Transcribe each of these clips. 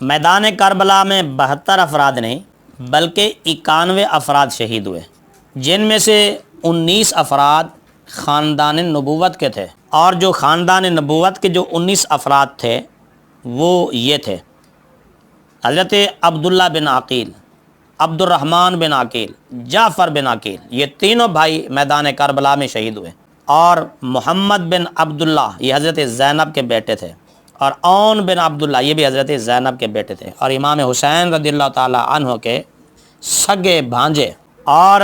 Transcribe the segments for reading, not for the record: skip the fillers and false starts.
میدان کربلا میں 72 افراد نہیں بلکہ 91 افراد شہید ہوئے، جن میں سے 19 افراد خاندان نبوت کے تھے، اور جو خاندان نبوت کے جو 19 افراد تھے وہ یہ تھے: حضرت عبداللہ بن عقیل، عبد الرحمن بن عقیل، جعفر بن عقیل، یہ تینوں بھائی میدان کربلا میں شہید ہوئے، اور محمد بن عبداللہ یہ حضرت زینب کے بیٹے تھے، اور اون بن عبداللہ یہ بھی حضرت زینب کے بیٹے تھے، اور امام حسین رضی اللہ تعالی عنہ کے سگے بھانجے، اور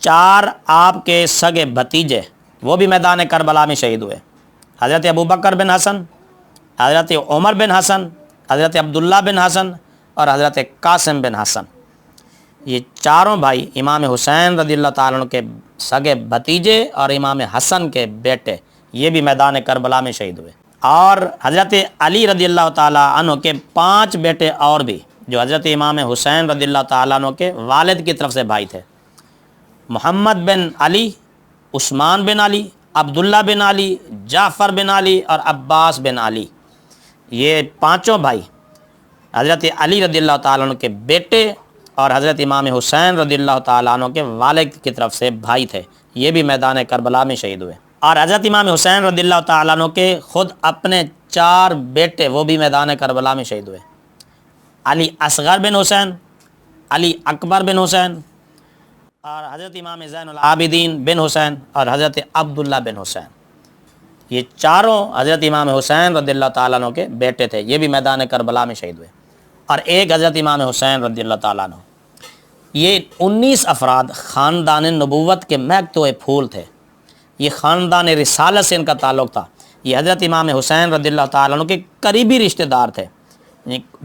4 آپ کے سگے بھتیجے وہ بھی میدان کربلا میں شہید ہوئے: حضرت ابوبکر بن حسن، حضرت عمر بن حسن، حضرت عبداللہ بن حسن، اور حضرت قاسم بن حسن۔ یہ چاروں بھائی امام حسین رضی اللہ تعالیٰ عنہ کے سگے بھتیجے اور امام حسن کے بیٹے یہ بھی میدان کربلا میں شہید ہوئے۔ اور حضرت علی رضی اللہ تعالیٰ عنہ کے 5 بیٹے اور بھی جو حضرت امام حسین رضی اللہ تعالیٰ عنہ کے والد کی طرف سے بھائی تھے: محمد بن علی، عثمان بن علی، عبداللہ بن علی، جعفر بن علی اور عباس بن علی۔ یہ 5 بھائی حضرت علی رضی اللہ تعالیٰ عنہ کے بیٹے اور حضرت امام حسین رضی اللہ تعالیٰ عنہ کے والد کی طرف سے بھائی تھے، یہ بھی میدان کربلا میں شہید ہوئے۔ اور حضرت امام حسین رضی اللہ تعالیٰ عنہ کے خود اپنے 4 بیٹے وہ بھی میدان کربلا میں شہید ہوئے: علی اصغر بن حسین، علی اکبر بن حسین، اور حضرت امام زین العابدین بن حسین اور حضرت عبداللہ بن حسین۔ یہ چاروں حضرت امام حسین رضی اللہ تعالیٰ عنہ کے بیٹے تھے، یہ بھی میدان کربلا میں شہید ہوئے، اور ایک حضرت امام حسین رضی اللہ تعالیٰ عنہ۔ یہ 19 افراد خاندان نبوت کے مہکتے ہوئے پھول تھے، یہ خاندان رسالت سے ان کا تعلق تھا، یہ حضرت امام حسین رضی اللہ تعالیٰ عنہ کے قریبی رشتہ دار تھے،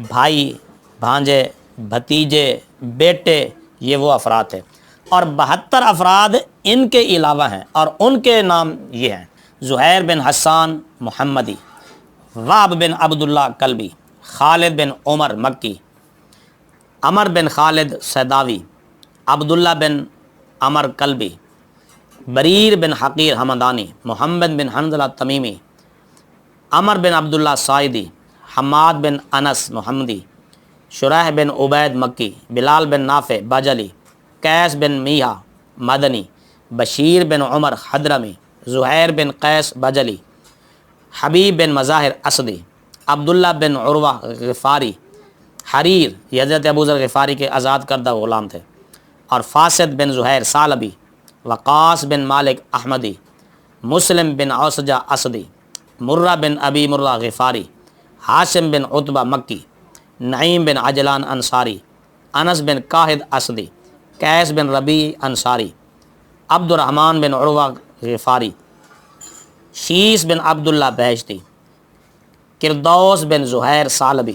بھائی، بھانجے، بھتیجے، بیٹے، یہ وہ افراد تھے۔ اور 72 افراد ان کے علاوہ ہیں، اور ان کے نام یہ ہیں: زہیر بن حسان محمدی، وہب بن عبداللہ کلبی، خالد بن عمر مکی، عمر بن خالد سیداوی، عبداللہ بن عمر کلبی، بریر بن حقیر حمدانی، محمد بن حنظلہ تمیمی، عمر بن عبداللہ سائدی، حماد بن انس محمدی، شریح بن عبید مکی، بلال بن نافع بجلی، قیس بن میہا مدنی، بشیر بن عمر حضرمی، زہیر بن قیس بجلی، حبیب بن مظاہر اسدی، عبداللہ بن عروہ غفاری، حریر یہ حضرت ابوذر غفاری کے آزاد کردہ غلام تھے، اور فاسد بن زہیر ثعلبی، وقاص بن مالک احمدی، مسلم بن اوسجہ اسدی، مرہ بن ابی مرہ غفاری، ہاشم بن عتبہ مکی، نعیم بن عجلان انصاری، انس بن قاہد اسدی، قیس بن ربیع انصاری، عبد الرحمن بن عروہ غفاری، شیس بن عبداللہ بہشتی، کردوس بن زہیر ثعلبی،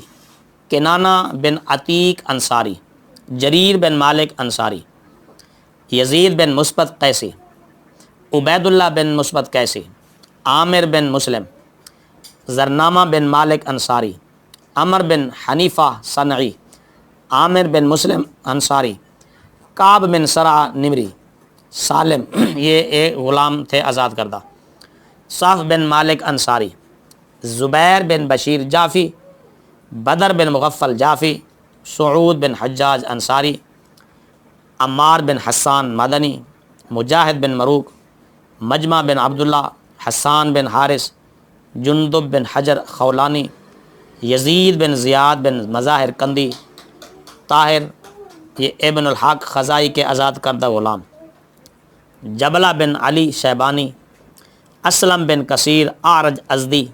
کنانہ بن عتیق انصاری، جریر بن مالک انصاری، یزید بن مثبت قیسی، عبید اللہ بن مثبت قیسی، عامر بن مسلم، زرنامہ بن مالک انصاری، عمر بن حنیفہ صنعی، عامر بن مسلم انصاری، کعب بن سرع نمری، سالم یہ ایک غلام تھے آزاد کردہ، صف بن مالک انصاری، زبیر بن بشیر جعفی، بدر بن مغفل جعفی، سعود بن حجاج انصاری، عمار بن حسان مدنی، مجاہد بن مروق، مجمع بن عبداللہ، حسان بن حارث، جندب بن حجر خولانی، یزید بن زیاد بن مظاہر کندی، طاہر یہ ابن الحق خزائی کے آزاد کردہ غلام، جبلہ بن علی شیبانی، اسلم بن کثیر اعرج ازدی،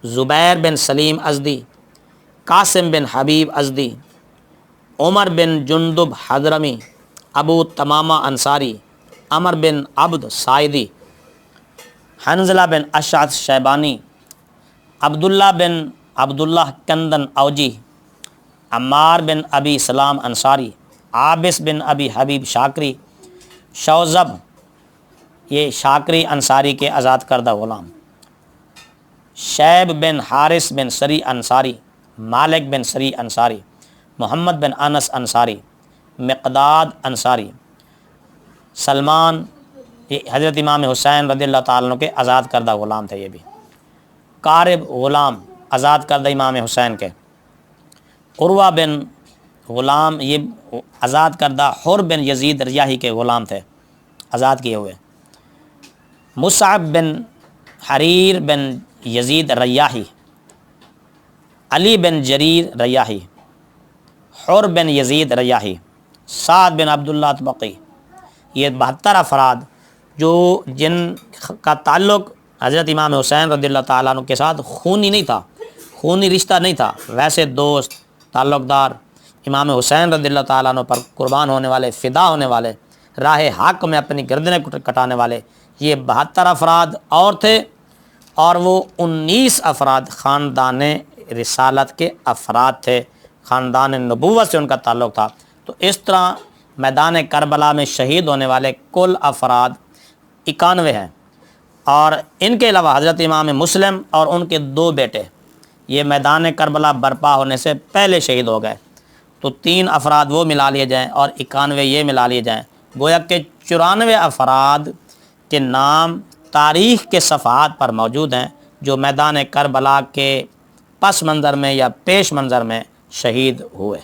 زبیر بن سلیم ازدی، قاسم بن حبیب ازدی، عمر بن جندب حضرمی، ابو تمامہ انصاری، عمر بن عبد سائدی، حنظلہ بن اشعث شیبانی، عبداللہ بن عبداللہ کندن اوجی، عمار بن ابی سلام انصاری، عابس بن ابی حبیب شاکری، شوذب یہ شاکری انصاری کے آزاد کردہ غلام، شیب بن حارث بن سری انصاری، مالک بن سری انصاری، محمد بن انس انصاری، مقداد انصاری، سلمان یہ حضرت امام حسین رضی اللہ تعالیٰ عنہ کے آزاد کردہ غلام تھے، یہ بھی قارب غلام آزاد کردہ امام حسین کے، عروہ بن غلام، یہ آزاد کردہ حر بن یزید ریاحی کے غلام تھے، آزاد کیے ہوئے۔ مصعب بن حریر بن یزید ریاحی، علی بن جریر ریاحی، حر بن یزید ریاحی، سعد بن عبداللہ اطبقی، یہ 72 افراد جن کا تعلق حضرت امام حسین رضی اللہ تعالیٰ عنہ کے ساتھ خونی نہیں تھا، خونی رشتہ نہیں تھا، ویسے دوست، تعلق دار، امام حسین رضی اللہ تعالیٰ عنہ پر قربان ہونے والے، فدا ہونے والے، راہ حق میں اپنی گردنیں کٹانے والے، یہ 72 افراد اور تھے، اور وہ 19 افراد خاندان رسالت کے افراد تھے، خاندان نبوت سے ان کا تعلق تھا۔ تو اس طرح میدان کربلا میں شہید ہونے والے کل افراد 91 ہیں، اور ان کے علاوہ حضرت امام مسلم اور ان کے 2 بیٹے یہ میدان کربلا برپا ہونے سے پہلے شہید ہو گئے، تو 3 افراد وہ ملا لیے جائیں اور 91 یہ ملا لیے جائیں، گویا کہ 94 افراد کے نام تاریخ کے صفحات پر موجود ہیں جو میدان کربلا کے پس منظر میں یا پیش منظر میں شہید ہوئے۔